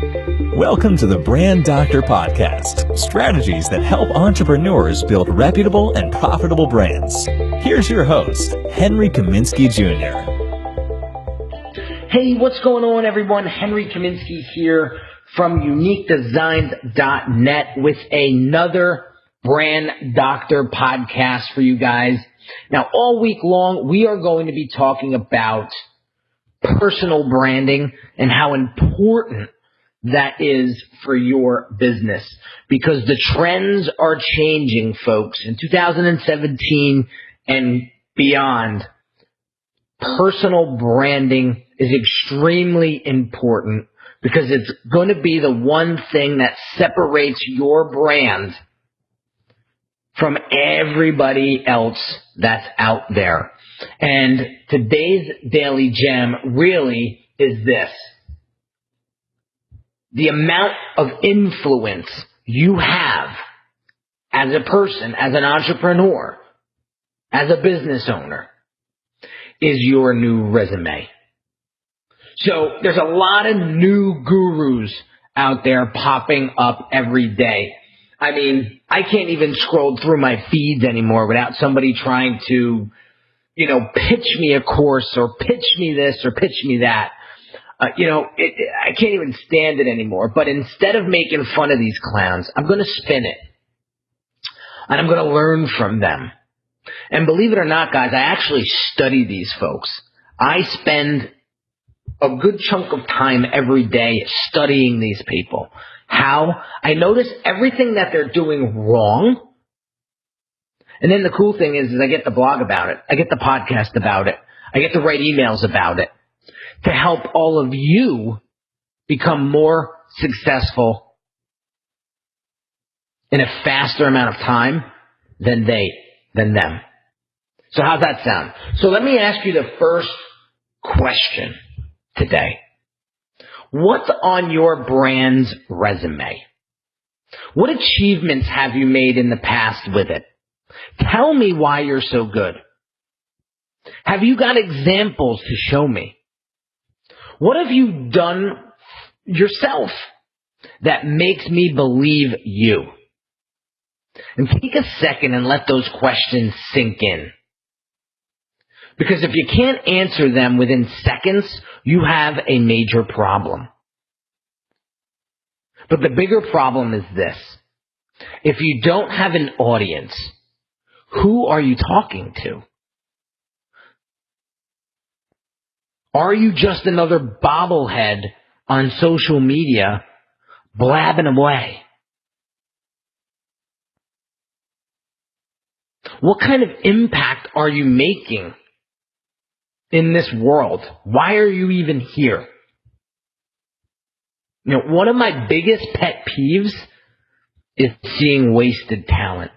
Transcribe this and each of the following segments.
Welcome to the Brand Doctor Podcast, strategies that help entrepreneurs build reputable and profitable brands. Here's your host, Henry Kaminski Jr. Hey, what's going on, everyone? Henry Kaminski here from Unique Designz.net with another Brand Doctor podcast for you guys. Now, all week long, we are going to be talking about personal branding and how important that is for your business, because the trends are changing, folks. In 2017 and beyond, personal branding is extremely important because it's going to be the one thing that separates your brand from everybody else that's out there. And today's Daily Gem really is this: the amount of influence you have as a person, as an entrepreneur, as a business owner, is your new resume. So there's a lot of new gurus out there popping up every day. I mean, I can't even scroll through my feeds anymore without somebody trying to, pitch me a course or pitch me this or pitch me that. I can't even stand it anymore. But instead of making fun of these clowns, I'm going to spin it. And I'm going to learn from them. And believe it or not, guys, I actually study these folks. I spend a good chunk of time every day studying these people. How? I notice everything that they're doing wrong. And then the cool thing is I get the blog about it. I get the podcast about it. I get to write emails about it, to help all of you become more successful in a faster amount of time than them. So how's that sound? So let me ask you the first question today. What's on your brand's resume? What achievements have you made in the past with it? Tell me why you're so good. Have you got examples to show me? What have you done yourself that makes me believe you? And take a second and let those questions sink in. Because if you can't answer them within seconds, you have a major problem. But the bigger problem is this: if you don't have an audience, who are you talking to? Are you just another bobblehead on social media blabbing away? What kind of impact are you making in this world? Why are you even here? One of my biggest pet peeves is seeing wasted talent.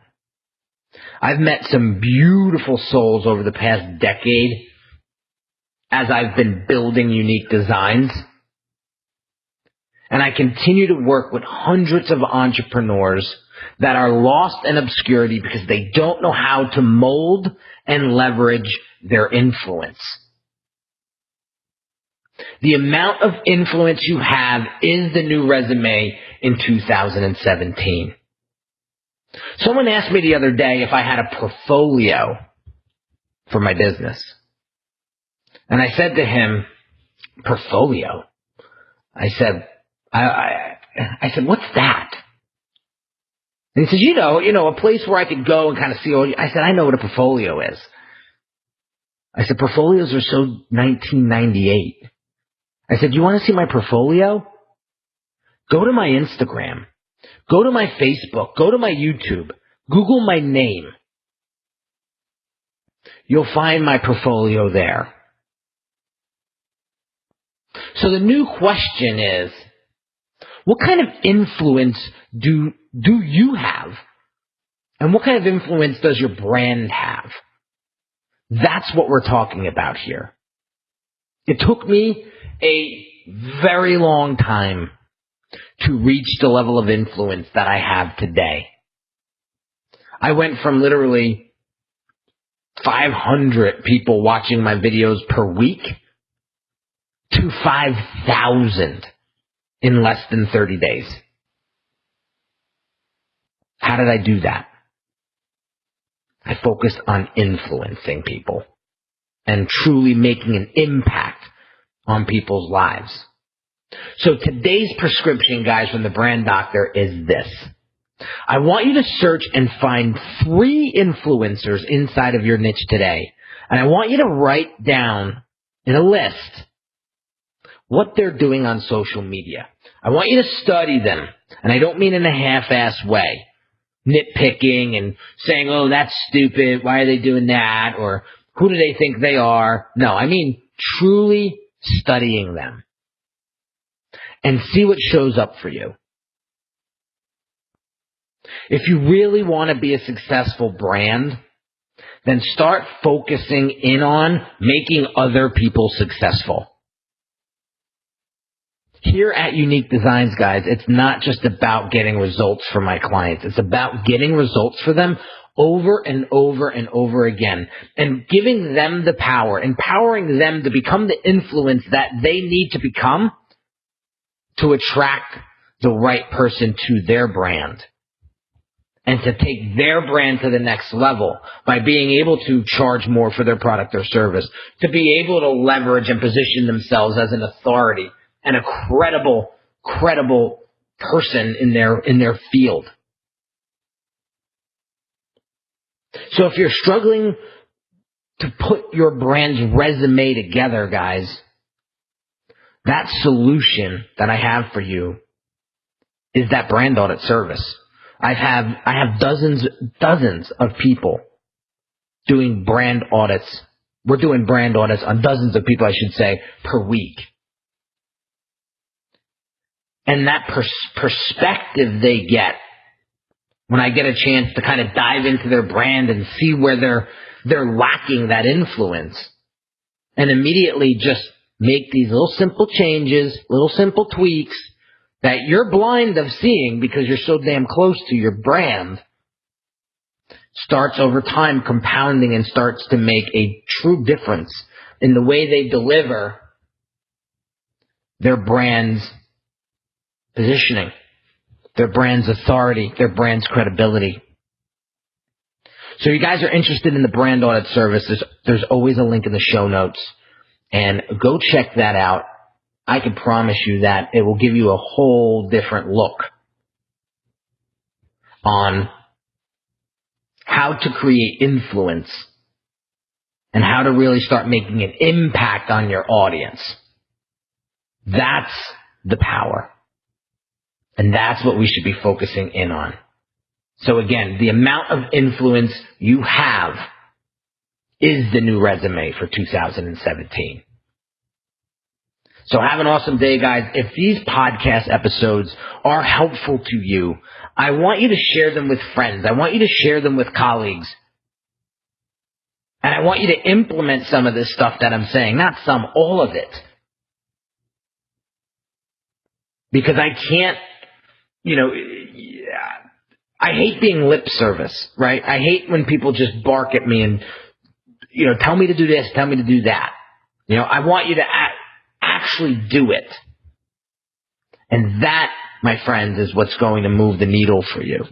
I've met some beautiful souls over the past decade as I've been building Unique Designz. And I continue to work with hundreds of entrepreneurs that are lost in obscurity because they don't know how to mold and leverage their influence. The amount of influence you have is the new resume in 2017. Someone asked me the other day if I had a portfolio for my business. And I said to him, portfolio? I said, what's that? And he said, a place where I could go and kind of see all. I said, I know what a portfolio is. I said, portfolios are so 1998. I said, you want to see my portfolio? Go to my Instagram. Go to my Facebook. Go to my YouTube. Google my name. You'll find my portfolio there. So the new question is, what kind of influence do you have? And what kind of influence does your brand have? That's what we're talking about here. It took me a very long time to reach the level of influence that I have today. I went from literally 500 people watching my videos per week to 5,000 in less than 30 days. How did I do that? I focused on influencing people and truly making an impact on people's lives. So today's prescription, guys, from the Brand Doctor is this. I want you to search and find 3 influencers inside of your niche today. And I want you to write down in a list what they're doing on social media. I want you to study them. And I don't mean in a half-ass way, nitpicking and saying, oh, that's stupid, why are they doing that? Or who do they think they are? No, I mean truly studying them. And see what shows up for you. If you really want to be a successful brand, then start focusing in on making other people successful. Here at Unique Designz, guys, it's not just about getting results for my clients. It's about getting results for them over and over and over again and giving them the power, empowering them to become the influence that they need to become to attract the right person to their brand and to take their brand to the next level by being able to charge more for their product or service, to be able to leverage and position themselves as an authority and a credible person in their field. So if you're struggling to put your brand's resume together, guys, that solution that I have for you is that brand audit service. I have dozens of people doing brand audits. We're doing brand audits on dozens of people, I should say, per week. And that perspective they get when I get a chance to kind of dive into their brand and see where they're lacking that influence, and immediately just make these little simple changes, little simple tweaks that you're blind of seeing because you're so damn close to your brand, starts over time compounding and starts to make a true difference in the way they deliver their brand's positioning, their brand's authority, their brand's credibility. So you guys are interested in the brand audit service, there's always a link in the show notes. And go check that out. I can promise you that it will give you a whole different look on how to create influence and how to really start making an impact on your audience. That's the power. And that's what we should be focusing in on. So again, the amount of influence you have is the new resume for 2017. So have an awesome day, guys. If these podcast episodes are helpful to you, I want you to share them with friends. I want you to share them with colleagues. And I want you to implement some of this stuff that I'm saying. Not some, all of it. Because I can't, I hate being lip service, right? I hate when people just bark at me and, tell me to do this, tell me to do that. I want you to actually do it. And that, my friends, is what's going to move the needle for you.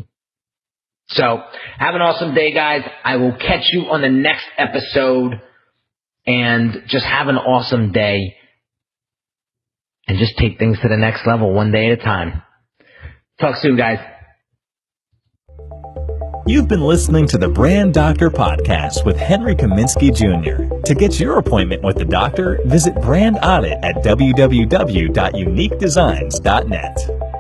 So, have an awesome day, guys. I will catch you on the next episode. And just have an awesome day. And just take things to the next level, one day at a time. Talk soon, guys. You've been listening to the Brand Doctor Podcast with Henry Kaminski Jr. To get your appointment with the doctor, visit Brand Audit at www.uniquedesignz.net.